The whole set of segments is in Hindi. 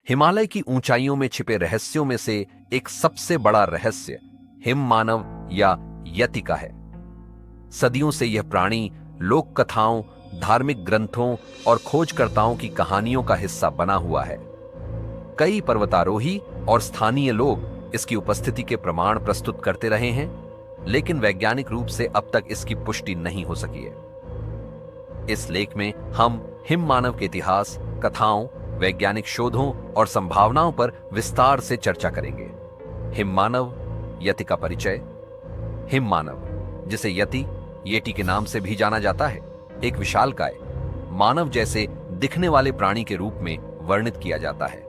हिमालय की ऊंचाइयों में छिपे रहस्यों में से एक सबसे बड़ा रहस्य हिम मानव या यति का है। सदियों से यह प्राणी लोक कथाओं, धार्मिक ग्रंथों और खोजकर्ताओं की कहानियों का हिस्सा बना हुआ है। कई पर्वतारोही और स्थानीय लोग इसकी उपस्थिति के प्रमाण प्रस्तुत करते रहे हैं, लेकिन वैज्ञानिक रूप से अब तक इसकी पुष्टि नहीं हो सकी है। इस लेख में हम हिम मानव के इतिहास, कथाओं, वैज्ञानिक शोधों और संभावनाओं पर विस्तार से चर्चा करेंगे। हिम मानव यति का परिचय। हिम मानव, जिसे यति येटी के नाम से भी जाना जाता है, एक विशालकाय मानव जैसे दिखने वाले प्राणी के रूप में वर्णित किया जाता है।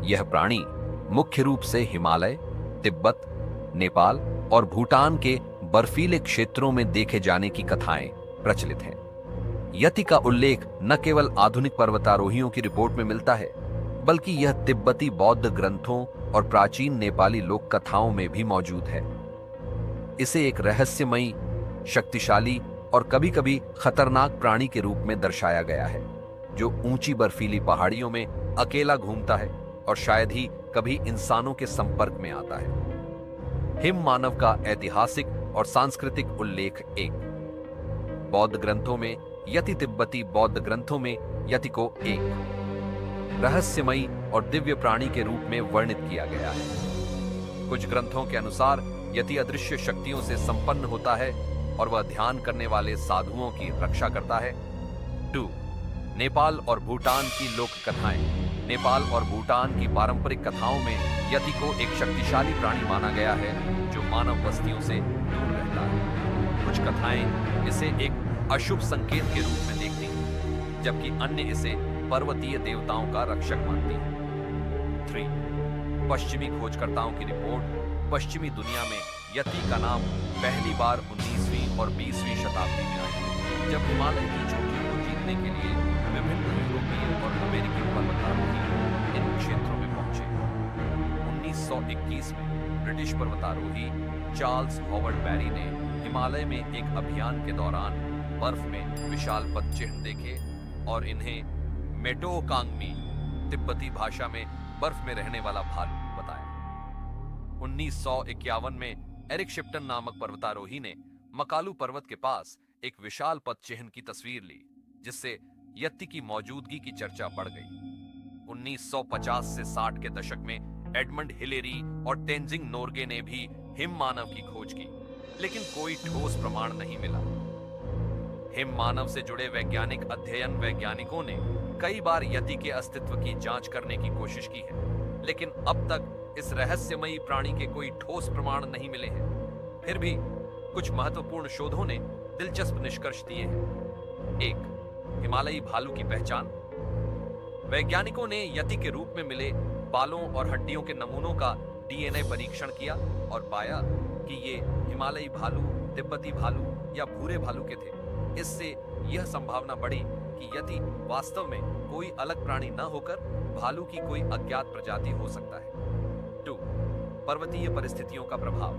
यह प्राणी मुख्य रूप से हिमालय, तिब्बत, नेपाल और भूटान के बर्फीले क्षेत्रों में देखे जाने की कथाएं प्रचलित हैं। यति का उल्लेख न केवल आधुनिक पर्वतारोहियों की रिपोर्ट में मिलता है, बल्कि यह तिब्बती बौद्ध ग्रंथों और प्राचीन नेपाली लोक कथाओं में भी मौजूद है। इसे एक रहस्यमयी, शक्तिशाली और कभी-कभी खतरनाक प्राणी के रूप में दर्शाया गया है, जो ऊंची बर्फीली पहाड़ियों में अकेला घूमता है और शायद ही कभी इंसानों के संपर्क में आता है। हिम मानव का ऐतिहासिक और सांस्कृतिक उल्लेख। एक, बौद्ध ग्रंथों में यति तिब्बती बौद्ध ग्रंथों में यति को एक रहस्यमयी और दिव्य प्राणी के रूप में वर्णित किया गया है। कुछ ग्रंथों के अनुसार यति अदृश्य शक्तियों से संपन्न होता है और वह ध्यान करने वाले साधुओं की रक्षा करता है। 2. नेपाल और भूटान की लोक कथाएं। नेपाल और भूटान की पारंपरिक कथाओं में यति को एक शक्तिशाली प्राणी माना गया है, जो मानव बस्तियों से दूर रहता है। कुछ कथाएं इसे एक अशुभ संकेत के रूप में देखती हैं, जबकि अन्य इसे पर्वतीय देवताओं का रक्षक मानती हैं। 3. पश्चिमी खोजकर्ताओं की रिपोर्ट। पश्चिमी दुनिया में यति का नाम पहली बार 19वीं और 20वीं शताब्दी में आया, जब हिमालय की चोटियों को जीतने के लिए विभिन्न यूरोपीय और अमेरिकी पर्वतारोही इन क्षेत्रों में पहुंचे। 1921 में ब्रिटिश पर्वतारोही चार्ल्स हॉवर्ड बैरी ने हिमालय में एक अभियान के दौरान बर्फ में विशाल पद चिन्ह देखे और इन्हें मेटोकांगमी, तिब्बती भाषा में बर्फ में रहने वाला भालू, बताया। 1951 में एरिक शिप्टन नामक पर्वतारोही ने मकालू पर्वत के पास एक विशाल पद चिन्ह की तस्वीर ली, जिससे यति की मौजूदगी की चर्चा बढ़ गई। 1950 से 60 के दशक में एडमंड हिलेरी और तेंजिंग नोर्गे ने भी हिम मानव की खोज की, लेकिन कोई ठोस प्रमाण नहीं मिला। हिम मानव से जुड़े वैज्ञानिक अध्ययन वैज्ञानिकों ने कई बार यति के अस्तित्व की जांच करने की कोशिश की है, लेकिन अब तक इस रहस्यमयी प्राणी के कोई ठोस प्रमाण नहीं मिले हैं। फिर भी कुछ महत्वपूर्ण शोधों ने दिलचस्प निष्कर्ष दिए हैं। 1. हिमालयी भालू की पहचान। वैज्ञानिकों ने यति के रूप में मिले बालों और हड्डियों के नमूनों का डीएनए परीक्षण किया और पाया कि ये हिमालयी भालू, तिब्बती भालू या भूरे भालू के थे। इससे यह संभावना बढ़ी कि यति वास्तव में कोई अलग प्राणी न होकर भालू की कोई अज्ञात प्रजाति हो सकता है। 2. पर्वतीय परिस्थितियों का प्रभाव।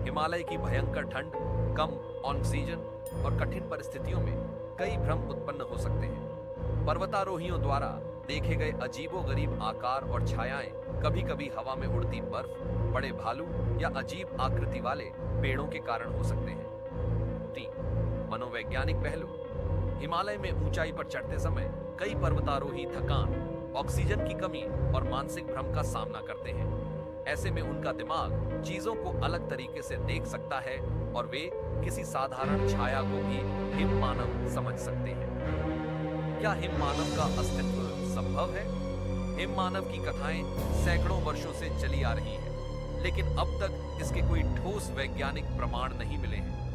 हिमालय की भयंकर ठंड, कम ऑक्सीजन और कठिन परिस्थितियों में कई भ्रम उत्पन्न हो सकते हैं। पर्वतारोहियों द्वारा देखे गए अजीबोगरीब आकार और छायाएं कभी-कभी हवा में उड़ती बर्फ, बड़े भालू या अजीब आकृति वाले पेड़ों के कारण हो सकते हैं। 3. मनोवैज्ञानिक पहलू। हिमालय में ऊंचाई पर चढ़ते समय कई पर्वतारोही थकान, ऑक्सीजन की कमी और मानसिक भ्रम का सामना करते हैं। ऐसे में उनका दिमाग चीजों को अलग तरीके से देख सकता है और वे किसी साधारण छाया को भी हिम मानव समझ सकते हैं। क्या हिम मानव का अस्तित्व संभव है? हिम मानव की कथाएं सैकड़ों वर्षों से चली आ रही हैं, लेकिन अब तक इसके कोई ठोस वैज्ञानिक प्रमाण नहीं मिले हैं।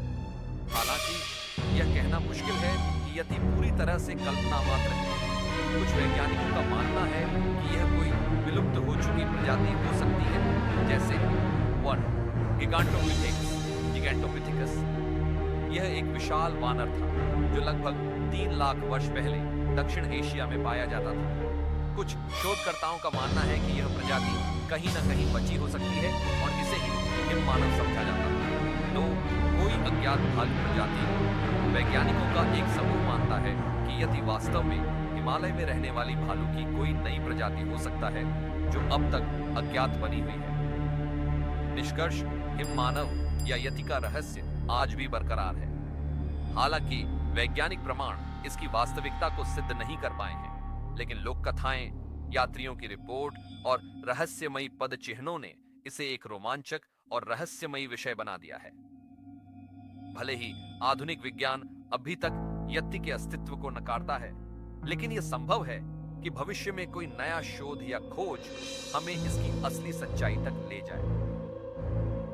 हालांकि यह कहना मुश्किल है कि यति पूरी तरह से कल्पना मात्र है। कुछ वैज्ञानिकों का मानना है कि यह कोई विलुप्त हो चुकी प्रजाति हो सकती है, जैसे 1. गिगांटोपिथिकस। यह एक विशाल वानर था जो लगभग 3 लाख वर्ष पहले दक्षिण एशिया में पाया जाता था। कुछ शोधकर्ताओं का मानना है कि यह प्रजाति कहीं न कहीं बची हो सकती है और इसे ही हिम मानव समझा जाता था। 2. कोई अज्ञात भालू प्रजाति। वैज्ञानिकों का एक समूह मानता है कि यदि वास्तव में हिमालय में रहने वाली भालू की कोई नई प्रजाति हो सकता है जो अब तक अज्ञात बनी हुई है। निष्कर्ष, हिम मानव या यति का रहस्य आज भी बरकरार है। हालांकि वैज्ञानिक प्रमाण इसकी वास्तविकता को सिद्ध नहीं कर पाए हैं, लेकिन लोक कथाएं, यात्रियों की रिपोर्ट और रहस्यमयी पद चिन्हों ने इसे एक रोमांचक और रहस्यमयी विषय बना दिया है। भले ही आधुनिक विज्ञान अभी तक यति के अस्तित्व को नकारता है, लेकिन यह संभव है कि भविष्य में कोई नया शोध या खोज हमें इसकी असली सच्चाई तक ले जाए।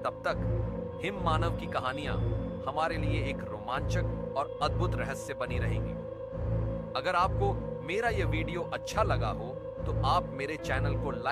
तब तक हिम मानव की कहानियां हमारे लिए एक रोमांचक और अद्भुत रहस्य बनी रहेंगी। अगर आपको मेरा यह वीडियो अच्छा लगा हो तो आप मेरे चैनल को लाइक